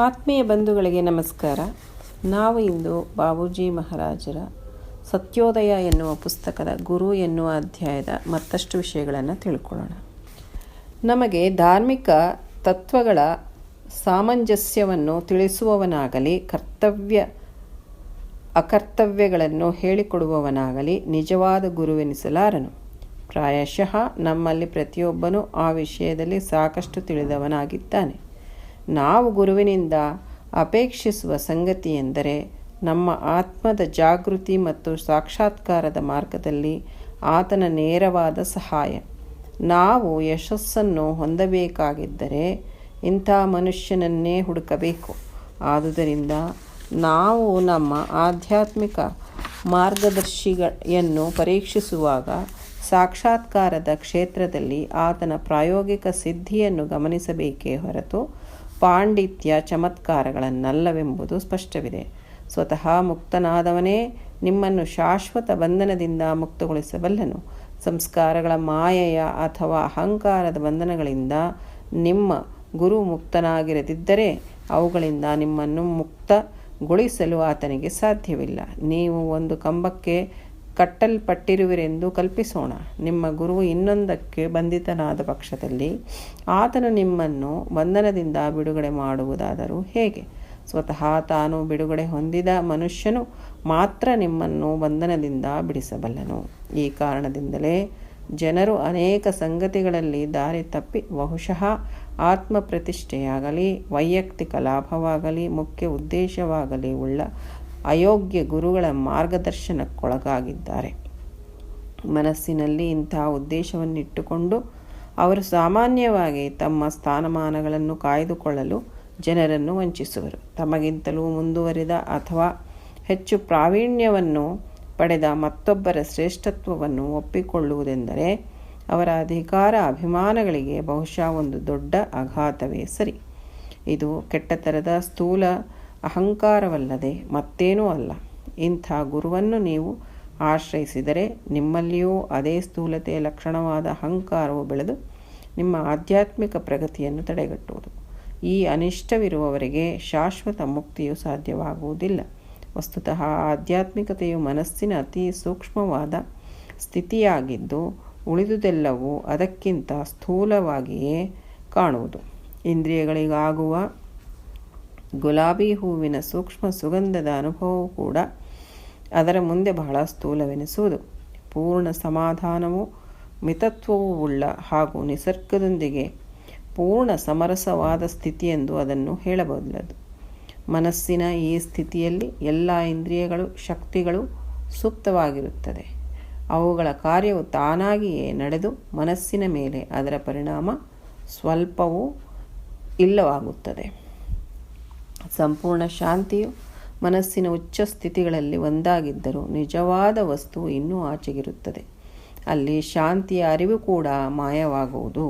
ಆತ್ಮೀಯ ಬಂಧುಗಳಿಗೆ ನಮಸ್ಕಾರ. ನಾವು ಇಂದು ಬಾಬೂಜಿ ಮಹಾರಾಜರ ಸತ್ಯೋದಯ ಎನ್ನುವ ಪುಸ್ತಕದ ಗುರು ಎನ್ನುವ ಅಧ್ಯಾಯದ ಮತ್ತಷ್ಟು ವಿಷಯಗಳನ್ನು ತಿಳ್ಕೊಳ್ಳೋಣ. ನಮಗೆ ಧಾರ್ಮಿಕ ತತ್ವಗಳ ಸಾಮಂಜಸ್ಯವನ್ನು ತಿಳಿಸುವವನಾಗಲಿ ಕರ್ತವ್ಯ ಅಕರ್ತವ್ಯಗಳನ್ನು ಹೇಳಿಕೊಡುವವನಾಗಲಿ ನಿಜವಾದ ಗುರುವೆನಿಸಲಾರನು. ಪ್ರಾಯಶಃ ನಮ್ಮಲ್ಲಿ ಪ್ರತಿಯೊಬ್ಬನೂ ಆ ವಿಷಯದಲ್ಲಿ ಸಾಕಷ್ಟು ತಿಳಿದವನಾಗಿದ್ದಾನೆ. ನಾವು ಗುರುವಿನಿಂದ ಅಪೇಕ್ಷಿಸುವ ಸಂಗತಿ ಎಂದರೆ ನಮ್ಮ ಆತ್ಮದ ಜಾಗೃತಿ ಮತ್ತು ಸಾಕ್ಷಾತ್ಕಾರದ ಮಾರ್ಗದಲ್ಲಿ ಆತನ ನೇರವಾದ ಸಹಾಯ. ನಾವು ಯಶಸ್ಸನ್ನು ಹೊಂದಬೇಕಾಗಿದ್ದರೆ ಇಂಥ ಮನುಷ್ಯನನ್ನೇ ಹುಡುಕಬೇಕು. ಆದುದರಿಂದ ನಾವು ನಮ್ಮ ಆಧ್ಯಾತ್ಮಿಕ ಮಾರ್ಗದರ್ಶಿಯನ್ನು ಪರೀಕ್ಷಿಸುವಾಗ ಸಾಕ್ಷಾತ್ಕಾರದ ಕ್ಷೇತ್ರದಲ್ಲಿ ಆತನ ಪ್ರಾಯೋಗಿಕ ಸಿದ್ಧಿಯನ್ನು ಗಮನಿಸಬೇಕೇ ಹೊರತು ಪಾಂಡಿತ್ಯ ಚಮತ್ಕಾರಗಳನ್ನಲ್ಲವೆಂಬುದು ಸ್ಪಷ್ಟವಿದೆ. ಸ್ವತಃ ಮುಕ್ತನಾದವನೇ ನಿಮ್ಮನ್ನು ಶಾಶ್ವತ ಬಂಧನದಿಂದ ಮುಕ್ತಗೊಳಿಸಬಲ್ಲನು. ಸಂಸ್ಕಾರಗಳ ಮಾಯೆಯ ಅಥವಾ ಅಹಂಕಾರದ ಬಂಧನಗಳಿಂದ ನಿಮ್ಮ ಗುರು ಮುಕ್ತನಾಗಿರದಿದ್ದರೆ ಅವುಗಳಿಂದ ನಿಮ್ಮನ್ನು ಮುಕ್ತಗೊಳಿಸಲು ಆತನಿಗೆ ಸಾಧ್ಯವಿಲ್ಲ. ನೀವು ಒಂದು ಕಂಬಕ್ಕೆ ಕಟ್ಟಲ್ಪಟ್ಟಿರುವಿರೆಂದು ಕಲ್ಪಿಸೋಣ. ನಿಮ್ಮ ಗುರು ಇನ್ನೊಂದಕ್ಕೆ ಬಂಧಿತನಾದ ಪಕ್ಷದಲ್ಲಿ ಆತನು ನಿಮ್ಮನ್ನು ಬಂಧನದಿಂದ ಬಿಡುಗಡೆ ಮಾಡುವುದಾದರೂ ಹೇಗೆ? ಸ್ವತಃ ತಾನು ಬಿಡುಗಡೆ ಹೊಂದಿದ ಮನುಷ್ಯನು ಮಾತ್ರ ನಿಮ್ಮನ್ನು ಬಂಧನದಿಂದ ಬಿಡಿಸಬಲ್ಲನು. ಈ ಕಾರಣದಿಂದಲೇ ಜನರು ಅನೇಕ ಸಂಗತಿಗಳಲ್ಲಿ ದಾರಿ ತಪ್ಪಿ ಬಹುಶಃ ಆತ್ಮ ಪ್ರತಿಷ್ಠೆಯಾಗಲಿ ವೈಯಕ್ತಿಕ ಲಾಭವಾಗಲಿ ಮುಖ್ಯ ಉದ್ದೇಶವಾಗಲಿ ಉಳ್ಳ ಅಯೋಗ್ಯ ಗುರುಗಳ ಮಾರ್ಗದರ್ಶನಕ್ಕೊಳಗಾಗಿದ್ದಾರೆ. ಮನಸ್ಸಿನಲ್ಲಿ ಇಂಥ ಉದ್ದೇಶವನ್ನಿಟ್ಟುಕೊಂಡು ಅವರು ಸಾಮಾನ್ಯವಾಗಿ ತಮ್ಮ ಸ್ಥಾನಮಾನಗಳನ್ನು ಕಾಯ್ದುಕೊಳ್ಳಲು ಜನರನ್ನು ವಂಚಿಸುವರು. ತಮಗಿಂತಲೂ ಮುಂದುವರಿದ ಅಥವಾ ಹೆಚ್ಚು ಪ್ರಾವೀಣ್ಯವನ್ನು ಪಡೆದ ಮತ್ತೊಬ್ಬರ ಶ್ರೇಷ್ಠತ್ವವನ್ನು ಒಪ್ಪಿಕೊಳ್ಳುವುದೆಂದರೆ ಅವರ ಅಧಿಕಾರ ಅಭಿಮಾನಗಳಿಗೆ ಬಹುಶಃ ಒಂದು ದೊಡ್ಡ ಆಘಾತವೇ ಸರಿ. ಇದು ಕೆಟ್ಟತರದ ಸ್ಥೂಲ ಅಹಂಕಾರವಲ್ಲದೆ ಮತ್ತೇನೂ ಅಲ್ಲ. ಇಂಥ ಗುರುವನ್ನು ನೀವು ಆಶ್ರಯಿಸಿದರೆ ನಿಮ್ಮಲ್ಲಿಯೂ ಅದೇ ಸ್ಥೂಲತೆಯ ಲಕ್ಷಣವಾದ ಅಹಂಕಾರವು ಬೆಳೆದು ನಿಮ್ಮ ಆಧ್ಯಾತ್ಮಿಕ ಪ್ರಗತಿಯನ್ನು ತಡೆಗಟ್ಟುವುದು. ಈ ಅನಿಷ್ಟವಿರುವವರೆಗೆ ಶಾಶ್ವತ ಮುಕ್ತಿಯು ಸಾಧ್ಯವಾಗುವುದಿಲ್ಲ. ವಸ್ತುತಃ ಆಧ್ಯಾತ್ಮಿಕತೆಯು ಮನಸ್ಸಿನ ಅತಿ ಸೂಕ್ಷ್ಮವಾದ ಸ್ಥಿತಿಯಾಗಿದ್ದು ಉಳಿದುದೆಲ್ಲವೂ ಅದಕ್ಕಿಂತ ಸ್ಥೂಲವಾಗಿಯೇ ಕಾಣುವುದು. ಇಂದ್ರಿಯಗಳಿಗಾಗುವ ಗುಲಾಬಿ ಹೂವಿನ ಸೂಕ್ಷ್ಮ ಸುಗಂಧದ ಅನುಭವವು ಕೂಡ ಅದರ ಮುಂದೆ ಬಹಳ ಸ್ಥೂಲವೆನಿಸುವುದು. ಪೂರ್ಣ ಸಮಾಧಾನವು ಮಿತತ್ವವೂ ಉಳ್ಳ ಹಾಗೂ ನಿಸರ್ಗದೊಂದಿಗೆ ಪೂರ್ಣ ಸಮರಸವಾದ ಸ್ಥಿತಿಯೆಂದು ಅದನ್ನು ಹೇಳಬಲ್ಲದು. ಮನಸ್ಸಿನ ಈ ಸ್ಥಿತಿಯಲ್ಲಿ ಎಲ್ಲ ಇಂದ್ರಿಯಗಳು ಶಕ್ತಿಗಳು ಸೂಕ್ತವಾಗಿರುತ್ತದೆ. ಅವುಗಳ ಕಾರ್ಯವು ತಾನಾಗಿಯೇ ನಡೆದು ಮನಸ್ಸಿನ ಮೇಲೆ ಅದರ ಪರಿಣಾಮ ಸ್ವಲ್ಪವೂ ಇಲ್ಲವಾಗುತ್ತದೆ. ಸಂಪೂರ್ಣ ಶಾಂತಿಯು ಮನಸ್ಸಿನ ಉಚ್ಚ ಸ್ಥಿತಿಗಳಲ್ಲಿ ಒಂದಾಗಿದ್ದರೂ ನಿಜವಾದ ವಸ್ತು ಇನ್ನೂ ಆಚೆಗಿರುತ್ತದೆ. ಅಲ್ಲಿ ಶಾಂತಿಯ ಅರಿವು ಕೂಡ ಮಾಯವಾಗುವುದು.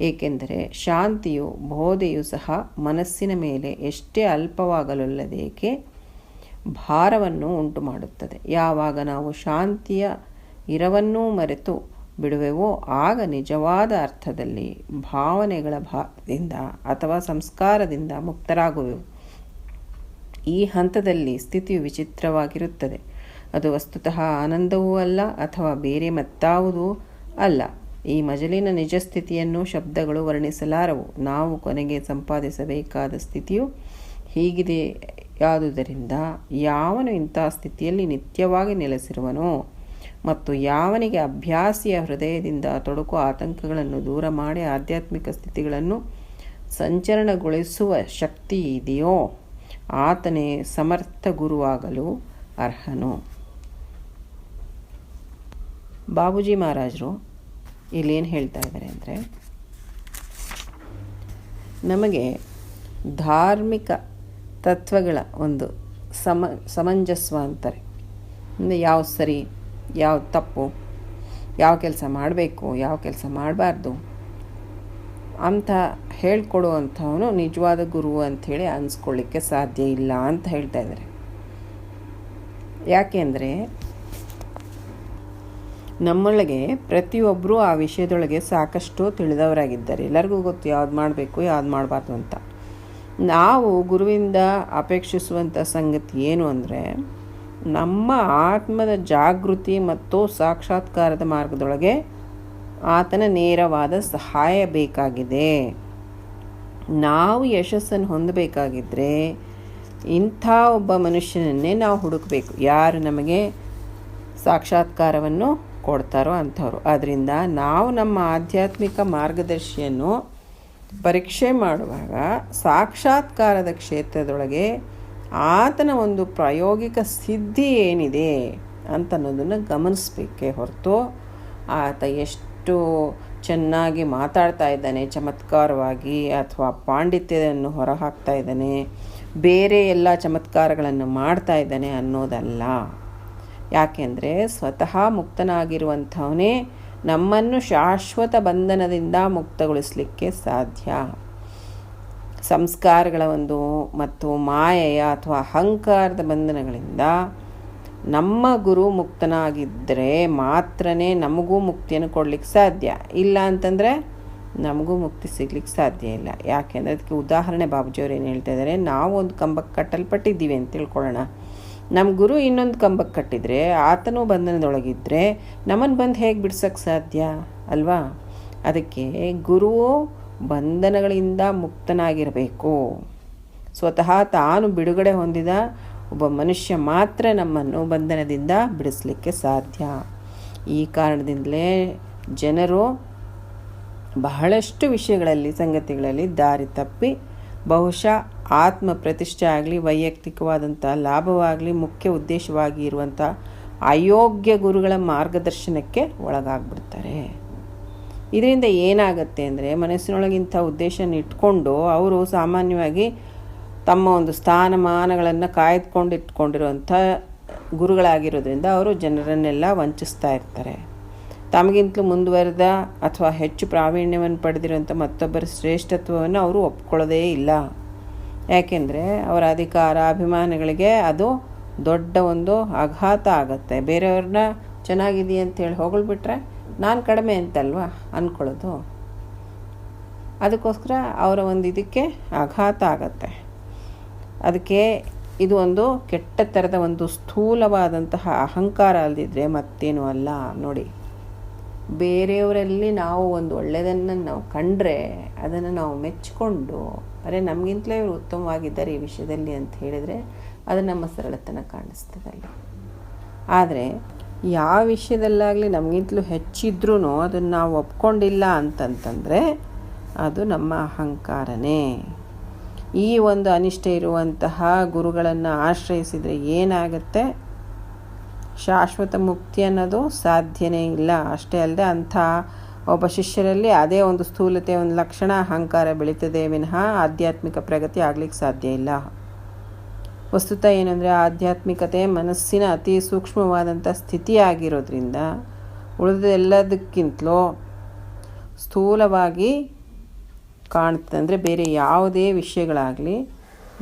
ಏಕೆಂದರೆ ಶಾಂತಿಯು ಬೋಧೆಯು ಸಹ ಮನಸ್ಸಿನ ಮೇಲೆ ಎಷ್ಟೇ ಅಲ್ಪವಾಗಲೊಲ್ಲದೇಕೆ ಭಾರವನ್ನು ಉಂಟು ಮಾಡುತ್ತದೆ. ಯಾವಾಗ ನಾವು ಶಾಂತಿಯ ಇರವನ್ನೂ ಮರೆತು ಬಿಡುವೆವೋ ಆಗ ನಿಜವಾದ ಅರ್ಥದಲ್ಲಿ ಭಾವನೆಗಳ ಭಾರದಿಂದ ಅಥವಾ ಸಂಸ್ಕಾರದಿಂದ ಮುಕ್ತರಾಗುವೆವು. ಈ ಹಂತದಲ್ಲಿ ಸ್ಥಿತಿಯು ವಿಚಿತ್ರವಾಗಿರುತ್ತದೆ. ಅದು ವಸ್ತುತಃ ಆನಂದವೂ ಅಲ್ಲ ಅಥವಾ ಬೇರೆ ಮತ್ತಾವುದೂ ಅಲ್ಲ. ಈ ಮಜಲಿನ ನಿಜ ಸ್ಥಿತಿಯನ್ನು ಶಬ್ದಗಳು ವರ್ಣಿಸಲಾರವು. ನಾವು ಕೊನೆಗೆ ಸಂಪಾದಿಸಬೇಕಾದ ಸ್ಥಿತಿಯು ಹೀಗಿದೆಯಾದುದರಿಂದ ಯಾವನು ಇಂಥ ಸ್ಥಿತಿಯಲ್ಲಿ ನಿತ್ಯವಾಗಿ ನೆಲೆಸಿರುವನೋ ಮತ್ತು ಯಾವನಿಗೆ ಅಭ್ಯಾಸಿಯ ಹೃದಯದಿಂದ ತೊಡಕು ಆತಂಕಗಳನ್ನು ದೂರ ಮಾಡಿ ಆಧ್ಯಾತ್ಮಿಕ ಸ್ಥಿತಿಗಳನ್ನು ಸಂಚರಣಗೊಳಿಸುವ ಶಕ್ತಿ ಇದೆಯೋ ಆತನೇ ಸಮರ್ಥ ಗುರುವಾಗಲು ಅರ್ಹನು. ಬಾಬೂಜಿ ಮಹಾರಾಜರು ಇಲ್ಲೇನು ಹೇಳ್ತಾ ಇದ್ದಾರೆ ಅಂದರೆ, ನಮಗೆ ಧಾರ್ಮಿಕ ತತ್ವಗಳ ಒಂದು ಸಮಂಜಸ್ವ ಅಂತಾರೆ. ಅಂದರೆ ಯಾವ ಸರಿ ಯಾವ ತಪ್ಪು, ಯಾವ ಕೆಲಸ ಮಾಡಬೇಕು ಯಾವ ಕೆಲಸ ಮಾಡಬಾರ್ದು ಅಂತ ಹೇಳ್ಕೊಡುವಂಥವನು ನಿಜವಾದ ಗುರು ಅಂಥೇಳಿ ಅನಿಸ್ಕೊಳ್ಳಿಕ್ಕೆ ಸಾಧ್ಯ ಇಲ್ಲ ಅಂತ ಹೇಳ್ತಾ ಇದ್ದಾರೆ. ಯಾಕೆಂದರೆ ನಮ್ಮೊಳಗೆ ಪ್ರತಿಯೊಬ್ಬರೂ ಆ ವಿಷಯದೊಳಗೆ ಸಾಕಷ್ಟು ತಿಳಿದವರಾಗಿದ್ದಾರೆ. ಎಲ್ಲರಿಗೂ ಗೊತ್ತು ಯಾವ್ದು ಮಾಡಬೇಕು ಯಾವ್ದು ಮಾಡಬಾರ್ದು ಅಂತ. ನಾವು ಗುರುವಿಂದ ಅಪೇಕ್ಷಿಸುವಂಥ ಸಂಗತಿ ಏನು ಅಂದರೆ, ನಮ್ಮ ಆತ್ಮದ ಜಾಗೃತಿ ಮತ್ತು ಸಾಕ್ಷಾತ್ಕಾರದ ಮಾರ್ಗದೊಳಗೆ ಆತನ ನೇರವಾದ ಸಹಾಯ ಬೇಕಾಗಿದೆ. ನಾವು ಯಶಸ್ಸನ್ನು ಹೊಂದಬೇಕಾಗಿದ್ದರೆ ಇಂಥ ಒಬ್ಬ ಮನುಷ್ಯನನ್ನೇ ನಾವು ಹುಡುಕಬೇಕು, ಯಾರು ನಮಗೆ ಸಾಕ್ಷಾತ್ಕಾರವನ್ನು ಕೊಡ್ತಾರೋ ಅಂಥವ್ರು. ಆದ್ದರಿಂದ ನಾವು ನಮ್ಮ ಆಧ್ಯಾತ್ಮಿಕ ಮಾರ್ಗದರ್ಶಿಯನ್ನು ಪರೀಕ್ಷೆ ಮಾಡುವಾಗ ಸಾಕ್ಷಾತ್ಕಾರದ ಕ್ಷೇತ್ರದೊಳಗೆ ಆತನ ಒಂದು ಪ್ರಾಯೋಗಿಕ ಸಿದ್ಧಿ ಏನಿದೆ ಅಂತನ್ನೋದನ್ನು ಗಮನಿಸಬೇಕೇ ಹೊರತು ಆತ ಎಷ್ಟು ಚೆನ್ನಾಗಿ ಮಾತಾಡ್ತಾ ಇದ್ದಾನೆ ಚಮತ್ಕಾರವಾಗಿ ಅಥವಾ ಪಾಂಡಿತ್ಯವನ್ನು ಹೊರಹಾಕ್ತಾ ಇದ್ದಾನೆ, ಬೇರೆ ಎಲ್ಲ ಚಮತ್ಕಾರಗಳನ್ನು ಮಾಡ್ತಾ ಇದ್ದಾನೆ ಅನ್ನೋದಲ್ಲ. ಯಾಕೆಂದರೆ ಸ್ವತಃ ಮುಕ್ತನಾಗಿರುವಂಥವನೇ ನಮ್ಮನ್ನು ಶಾಶ್ವತ ಬಂಧನದಿಂದ ಮುಕ್ತಗೊಳಿಸಲಿಕ್ಕೆ ಸಾಧ್ಯ. ಸಂಸ್ಕಾರಗಳ ಮತ್ತು ಮಾಯೆಯ ಅಥವಾ ಅಹಂಕಾರದ ಬಂಧನಗಳಿಂದ ನಮ್ಮ ಗುರು ಮುಕ್ತನಾಗಿದ್ದರೆ ಮಾತ್ರ ನಮಗೂ ಮುಕ್ತಿಯನ್ನು ಕೊಡ್ಲಿಕ್ಕೆ ಸಾಧ್ಯ. ಇಲ್ಲ ಅಂತಂದರೆ ನಮಗೂ ಮುಕ್ತಿ ಸಿಗ್ಲಿಕ್ಕೆ ಸಾಧ್ಯ ಇಲ್ಲ. ಯಾಕೆಂದರೆ ಅದಕ್ಕೆ ಉದಾಹರಣೆ ಬಾಬುಜಿಯವ್ರು ಏನು ಹೇಳ್ತಾ ಇದ್ದಾರೆ, ನಾವು ಒಂದು ಕಂಬಕ್ಕೆ ಕಟ್ಟಲ್ಪಟ್ಟಿದ್ದೀವಿ ಅಂತ ತಿಳ್ಕೊಳ್ಳೋಣ. ನಮ್ಮ ಗುರು ಇನ್ನೊಂದು ಕಂಬಕ್ಕೆ ಕಟ್ಟಿದರೆ ಆತನೂ ಬಂಧನದೊಳಗಿದ್ದರೆ ನಮ್ಮನ್ನು ಬಂದು ಹೇಗೆ ಬಿಡ್ಸೋಕ್ಕೆ ಸಾಧ್ಯ ಅಲ್ವಾ? ಅದಕ್ಕೆ ಗುರುವು ಬಂಧನಗಳಿಂದ ಮುಕ್ತನಾಗಿರಬೇಕು. ಸ್ವತಃ ತಾನು ಬಿಡುಗಡೆ ಹೊಂದಿದ ಒಬ್ಬ ಮನುಷ್ಯ ಮಾತ್ರ ನಮ್ಮನ್ನು ಬಂಧನದಿಂದ ಬಿಡಿಸಲಿಕ್ಕೆ ಸಾಧ್ಯ. ಈ ಕಾರಣದಿಂದಲೇ ಜನರು ಬಹಳಷ್ಟು ವಿಷಯಗಳಲ್ಲಿ ಸಂಗತಿಗಳಲ್ಲಿ ದಾರಿ ತಪ್ಪಿ ಬಹುಶಃ ಆತ್ಮ ಪ್ರತಿಷ್ಠೆ ಆಗಲಿ ವೈಯಕ್ತಿಕವಾದಂಥ ಲಾಭವಾಗಲಿ ಮುಖ್ಯ ಉದ್ದೇಶವಾಗಿ ಇರುವಂಥ ಅಯೋಗ್ಯ ಗುರುಗಳ ಮಾರ್ಗದರ್ಶನಕ್ಕೆ ಒಳಗಾಗ್ಬಿಡ್ತಾರೆ. ಇದರಿಂದ ಏನಾಗುತ್ತೆ ಅಂದರೆ ಮನಸ್ಸಿನೊಳಗಿಂಥ ಉದ್ದೇಶನ ಇಟ್ಕೊಂಡು ಅವರು ಸಾಮಾನ್ಯವಾಗಿ ತಮ್ಮ ಒಂದು ಸ್ಥಾನಮಾನಗಳನ್ನು ಕಾಯ್ದುಕೊಂಡು ಇಟ್ಕೊಂಡಿರುವಂಥ ಗುರುಗಳಾಗಿರೋದ್ರಿಂದ ಅವರು ಜನರನ್ನೆಲ್ಲ ವಂಚಿಸ್ತಾ ಇರ್ತಾರೆ. ತಮಗಿಂತಲೂ ಮುಂದುವರೆದ ಅಥವಾ ಹೆಚ್ಚು ಪ್ರಾವೀಣ್ಯವನ್ನು ಪಡೆದಿರುವಂಥ ಮತ್ತೊಬ್ಬರ ಶ್ರೇಷ್ಠತ್ವವನ್ನು ಅವರು ಒಪ್ಕೊಳ್ಳೋದೇ ಇಲ್ಲ. ಯಾಕೆಂದರೆ ಅವರ ಅಧಿಕಾರ ಅಭಿಮಾನಗಳಿಗೆ ಅದು ದೊಡ್ಡ ಒಂದು ಆಘಾತ ಆಗುತ್ತೆ. ಬೇರೆಯವ್ರನ್ನ ಚೆನ್ನಾಗಿದೆಯಾ ಅಂತೇಳಿ ಹೊಗಳ್ಬಿಟ್ರೆ ನಾನು ಕಡಿಮೆ ಅಂತಲ್ವಾ ಅಂದ್ಕೊಳ್ಳೋದು. ಅದಕ್ಕೋಸ್ಕರ ಅವರ ಒಂದು ಇದಕ್ಕೆ ಆಘಾತ ಆಗತ್ತೆ. ಅದಕ್ಕೆ ಇದು ಒಂದು ಕೆಟ್ಟ ಥರದ ಒಂದು ಸ್ಥೂಲವಾದಂತಹ ಅಹಂಕಾರ ಅಲ್ಲದಿದ್ದರೆ ಮತ್ತೇನು ಅಲ್ಲ. ನೋಡಿ, ಬೇರೆಯವರಲ್ಲಿ ನಾವು ಒಂದು ಒಳ್ಳೆಯದನ್ನು ನಾವು ಕಂಡ್ರೆ ಅದನ್ನು ನಾವು ಮೆಚ್ಚಿಕೊಂಡು ಅರೆ ನಮಗಿಂತಲೇ ಇವರು ಉತ್ತಮವಾಗಿದ್ದಾರೆ ಈ ವಿಷಯದಲ್ಲಿ ಅಂತ ಹೇಳಿದರೆ ಅದು ನಮ್ಮ ಸರಳತನ ಕಾಣಿಸ್ತದಲ್ಲ. ಆದರೆ ಯಾವ ವಿಷಯದಲ್ಲಾಗಲಿ ನಮಗಿಂತಲೂ ಹೆಚ್ಚಿದ್ರೂ ಅದನ್ನು ನಾವು ಒಪ್ಕೊಂಡಿಲ್ಲ ಅಂತಂತಂದರೆ ಅದು ನಮ್ಮ ಅಹಂಕಾರನೇ. ಈ ಒಂದು ಅನಿಷ್ಠೆ ಇರುವಂತಹ ಗುರುಗಳನ್ನು ಆಶ್ರಯಿಸಿದರೆ ಏನಾಗುತ್ತೆ? ಶಾಶ್ವತ ಮುಕ್ತಿ ಅನ್ನೋದು ಸಾಧ್ಯನೇ ಇಲ್ಲ. ಅಷ್ಟೇ ಅಲ್ಲದೆ ಅಂಥ ಒಬ್ಬ ಶಿಷ್ಯರಲ್ಲಿ ಅದೇ ಒಂದು ಸ್ಥೂಲತೆ ಒಂದು ಲಕ್ಷಣ ಅಹಂಕಾರ ಬೆಳೀತದೆ ವಿನಃ ಆಧ್ಯಾತ್ಮಿಕ ಪ್ರಗತಿ ಆಗಲಿಕ್ಕೆ ಸಾಧ್ಯ ಇಲ್ಲ. ವಸ್ತುತ ಏನಂದರೆ ಆಧ್ಯಾತ್ಮಿಕತೆ ಮನಸ್ಸಿನ ಅತಿ ಸೂಕ್ಷ್ಮವಾದಂಥ ಸ್ಥಿತಿಯಾಗಿರೋದ್ರಿಂದ ಉಳಿದೆಲ್ಲದಕ್ಕಿಂತಲೂ ಸ್ಥೂಲವಾಗಿ ಕಾಣುತ್ತೆ. ಅಂದರೆ ಬೇರೆ ಯಾವುದೇ ವಿಷಯಗಳಾಗಲಿ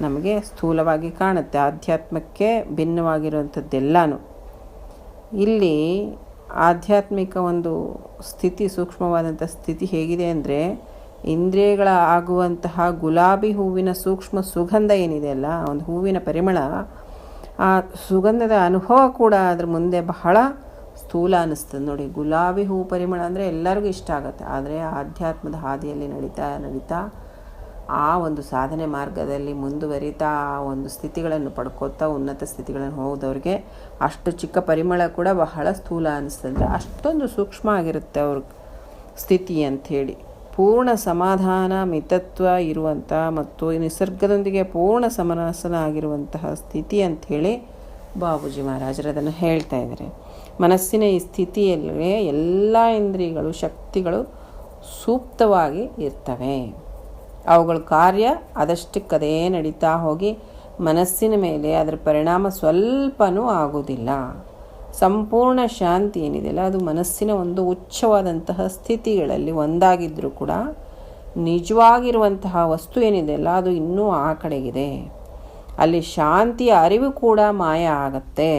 ನಮಗೆ ಸ್ಥೂಲವಾಗಿ ಕಾಣುತ್ತೆ. ಆಧ್ಯಾತ್ಮಕ್ಕೆ ಭಿನ್ನವಾಗಿರುವಂಥದ್ದೆಲ್ಲನೂ ಇಲ್ಲಿ ಆಧ್ಯಾತ್ಮಿಕ ಒಂದು ಸ್ಥಿತಿ ಸೂಕ್ಷ್ಮವಾದಂಥ ಸ್ಥಿತಿ ಹೇಗಿದೆ ಅಂದರೆ ಇಂದ್ರಿಯಗಳ ಆಗುವಂತಹ ಗುಲಾಬಿ ಹೂವಿನ ಸೂಕ್ಷ್ಮ ಸುಗಂಧ ಏನಿದೆ ಅಲ್ಲ, ಒಂದು ಹೂವಿನ ಪರಿಮಳ, ಆ ಸುಗಂಧದ ಅನುಭವ ಕೂಡ ಅದ್ರ ಮುಂದೆ ಬಹಳ ಸ್ಥೂಲ ಅನ್ನಿಸ್ತದೆ. ನೋಡಿ, ಗುಲಾಬಿ ಹೂ ಪರಿಮಳ ಅಂದರೆ ಎಲ್ಲರಿಗೂ ಇಷ್ಟ ಆಗುತ್ತೆ. ಆದರೆ ಆಧ್ಯಾತ್ಮದ ಹಾದಿಯಲ್ಲಿ ನಡೀತಾ ಆ ಒಂದು ಸಾಧನೆ ಮಾರ್ಗದಲ್ಲಿ ಮುಂದುವರಿತಾ ಆ ಒಂದು ಸ್ಥಿತಿಗಳನ್ನು ಪಡ್ಕೋತಾ ಉನ್ನತ ಸ್ಥಿತಿಗಳನ್ನು ಹೋದವ್ರಿಗೆ ಅಷ್ಟು ಚಿಕ್ಕ ಪರಿಮಳ ಕೂಡ ಬಹಳ ಸ್ಥೂಲ ಅನ್ನಿಸ್ತಂದ್ರೆ ಅಷ್ಟೊಂದು ಸೂಕ್ಷ್ಮ ಆಗಿರುತ್ತೆ ಅವ್ರ ಸ್ಥಿತಿ ಅಂಥೇಳಿ. ಪೂರ್ಣ ಸಮಾಧಾನ ಮಿತತ್ವ ಇರುವಂಥ ಮತ್ತು ನಿಸರ್ಗದೊಂದಿಗೆ ಪೂರ್ಣ ಸಮರಸನ ಆಗಿರುವಂತಹ ಸ್ಥಿತಿ ಅಂಥೇಳಿ ಬಾಬೂಜಿ ಮಹಾರಾಜರು ಅದನ್ನು ಹೇಳ್ತಾ ಇದ್ದಾರೆ. ಮನಸ್ಸಿನ ಈ ಸ್ಥಿತಿಯಲ್ಲಿ ಎಲ್ಲ ಇಂದ್ರಿಯಗಳು ಶಕ್ತಿಗಳು ಸೂಕ್ತವಾಗಿ ಇರ್ತವೆ. ಅವುಗಳ ಕಾರ್ಯ ಅದಷ್ಟಕ್ಕದೇ ನಡೀತಾ ಹೋಗಿ ಮನಸ್ಸಿನ ಮೇಲೆ ಅದರ ಪರಿಣಾಮ ಸ್ವಲ್ಪನೂ ಆಗೋದಿಲ್ಲ. ಸಂಪೂರ್ಣ ಶಾಂತಿ ಏನಿದೆಯಲ್ಲ ಅದು ಮನಸ್ಸಿನ ಒಂದು ಉಚ್ಚವಾದಂತಹ ಸ್ಥಿತಿಗಳಲ್ಲಿ ಒಂದಾಗಿದ್ದರೂ ಕೂಡ ನಿಜವಾಗಿರುವಂತಹ ವಸ್ತು ಏನಿದೆಯಲ್ಲ ಅದು ಇನ್ನೂ ಆ ಕಡೆಗಿದೆ. ಅಲ್ಲಿ ಶಾಂತಿಯ ಅರಿವು ಕೂಡ ಮಾಯ ಆಗತ್ತೆ.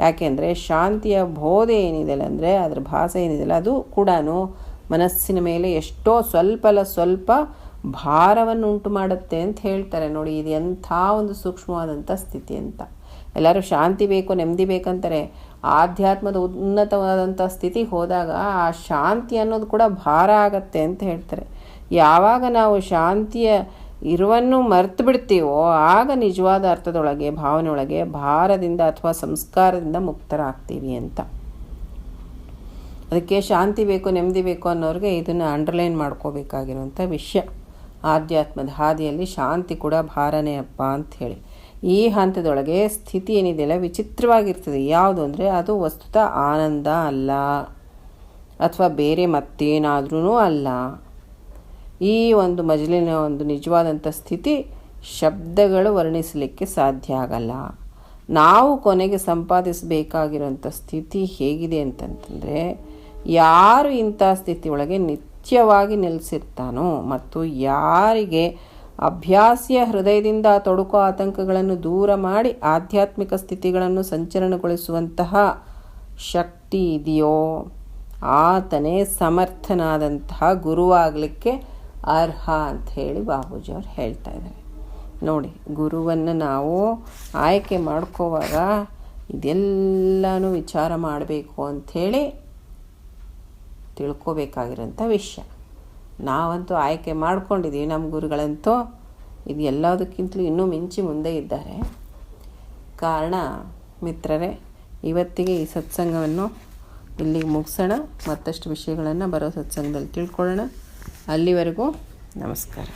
ಯಾಕೆಂದರೆ ಶಾಂತಿಯ ಬೋಧೆ ಏನಿದೆಯಲ್ಲ ಅಂದರೆ ಅದರ ಭಾಷೆ ಏನಿದೆಯಲ್ಲ ಅದು ಕೂಡ ಮನಸ್ಸಿನ ಮೇಲೆ ಎಷ್ಟೋ ಸ್ವಲ್ಪ ಭಾರವನ್ನು ಉಂಟು ಮಾಡುತ್ತೆ ಅಂತ ಹೇಳ್ತಾರೆ. ನೋಡಿ, ಇದು ಎಂಥ ಒಂದು ಸೂಕ್ಷ್ಮವಾದಂಥ ಸ್ಥಿತಿ ಅಂತ. ಎಲ್ಲರೂ ಶಾಂತಿ ಬೇಕು, ನೆಮ್ಮದಿ ಬೇಕಂತಾರೆ. ಆಧ್ಯಾತ್ಮದ ಉನ್ನತವಾದಂಥ ಸ್ಥಿತಿಗೆ ಹೋದಾಗ ಆ ಶಾಂತಿ ಅನ್ನೋದು ಕೂಡ ಭಾರ ಆಗತ್ತೆ ಅಂತ ಹೇಳ್ತಾರೆ. ಯಾವಾಗ ನಾವು ಶಾಂತಿಯ ಇರುವನ್ನು ಮರೆತು ಬಿಡ್ತೀವೋ ಆಗ ನಿಜವಾದ ಅರ್ಥದೊಳಗೆ, ಭಾವನೆಯೊಳಗೆ ಭಾರದಿಂದ ಅಥವಾ ಸಂಸ್ಕಾರದಿಂದ ಮುಕ್ತರಾಗ್ತೀವಿ ಅಂತ. ಅದಕ್ಕೆ ಶಾಂತಿ ಬೇಕು, ನೆಮ್ಮದಿ ಬೇಕು ಅನ್ನೋರಿಗೆ ಇದನ್ನು ಅಂಡರ್ಲೈನ್ ಮಾಡ್ಕೋಬೇಕಾಗಿರುವಂಥ ವಿಷಯ. ಆಧ್ಯಾತ್ಮದ ಹಾದಿಯಲ್ಲಿ ಶಾಂತಿ ಕೂಡ ಭಾರನೇ ಅಪ್ಪ ಅಂತ ಹೇಳಿ. ಈ ಹಂತದೊಳಗೆ ಸ್ಥಿತಿ ಏನಿದೆಯಲ್ಲ ವಿಚಿತ್ರವಾಗಿರ್ತದೆ. ಯಾವುದು ಅಂದರೆ ಅದು ವಸ್ತುತ ಆನಂದ ಅಲ್ಲ, ಅಥವಾ ಬೇರೆ ಮತ್ತೇನಾದ್ರೂ ಅಲ್ಲ. ಈ ಒಂದು ಮಜಲಿನ ಒಂದು ನಿಜವಾದಂಥ ಸ್ಥಿತಿ ಶಬ್ದಗಳು ವರ್ಣಿಸಲಿಕ್ಕೆ ಸಾಧ್ಯ ಆಗಲ್ಲ. ನಾವು ಕೊನೆಗೆ ಸಂಪಾದಿಸಬೇಕಾಗಿರುವಂಥ ಸ್ಥಿತಿ ಹೇಗಿದೆ ಅಂತಂತಂದರೆ, ಯಾರು ಇಂಥ ಸ್ಥಿತಿಯೊಳಗೆ ನಿತ್ಯವಾಗಿ ನೆಲೆಸಿರ್ತಾನೋ ಮತ್ತು ಯಾರಿಗೆ ಅಭ್ಯಾಸಿಯ ಹೃದಯದಿಂದ ತೊಡಕೋ ಆತಂಕಗಳನ್ನು ದೂರ ಮಾಡಿ ಆಧ್ಯಾತ್ಮಿಕ ಸ್ಥಿತಿಗಳನ್ನು ಸಂಚಲನಗೊಳಿಸುವಂತಹ ಶಕ್ತಿ ಇದೆಯೋ ಆತನೇ ಸಮರ್ಥನಾದಂತಹ ಗುರುವಾಗಲಿಕ್ಕೆ ಅರ್ಹ ಅಂತ ಹೇಳಿ ಬಾಬೂಜಿಯವ್ರು ಹೇಳ್ತಾ ಇದ್ದಾರೆ. ನೋಡಿ, ಗುರುವನ್ನು ನಾವು ಆಯ್ಕೆ ಮಾಡ್ಕೋವಾಗ ಇದೆಲ್ಲನೂ ವಿಚಾರ ಮಾಡಬೇಕು ಅಂಥೇಳಿ ತಿಳ್ಕೊಬೇಕಾಗಿರೋಂಥ ವಿಷಯ. ನಾವಂತೂ ಆಯ್ಕೆ ಮಾಡ್ಕೊಂಡಿದ್ದೀವಿ. ನಮ್ಮ ಗುರುಗಳಂತೂ ಇದು ಎಲ್ಲದಕ್ಕಿಂತಲೂ ಇನ್ನೂ ಮಿಂಚಿ ಮುಂದೆ ಇದ್ದಾರೆ. ಕಾರಣ ಮಿತ್ರರೇ, ಇವತ್ತಿಗೆ ಈ ಸತ್ಸಂಗವನ್ನು ಇಲ್ಲಿಗೆ ಮುಗಿಸೋಣ. ಮತ್ತಷ್ಟು ವಿಷಯಗಳನ್ನು ಬರೋ ಸತ್ಸಂಗದಲ್ಲಿ ತಿಳ್ಕೊಳ್ಳೋಣ. ಅಲ್ಲಿವರೆಗೂ ನಮಸ್ಕಾರ.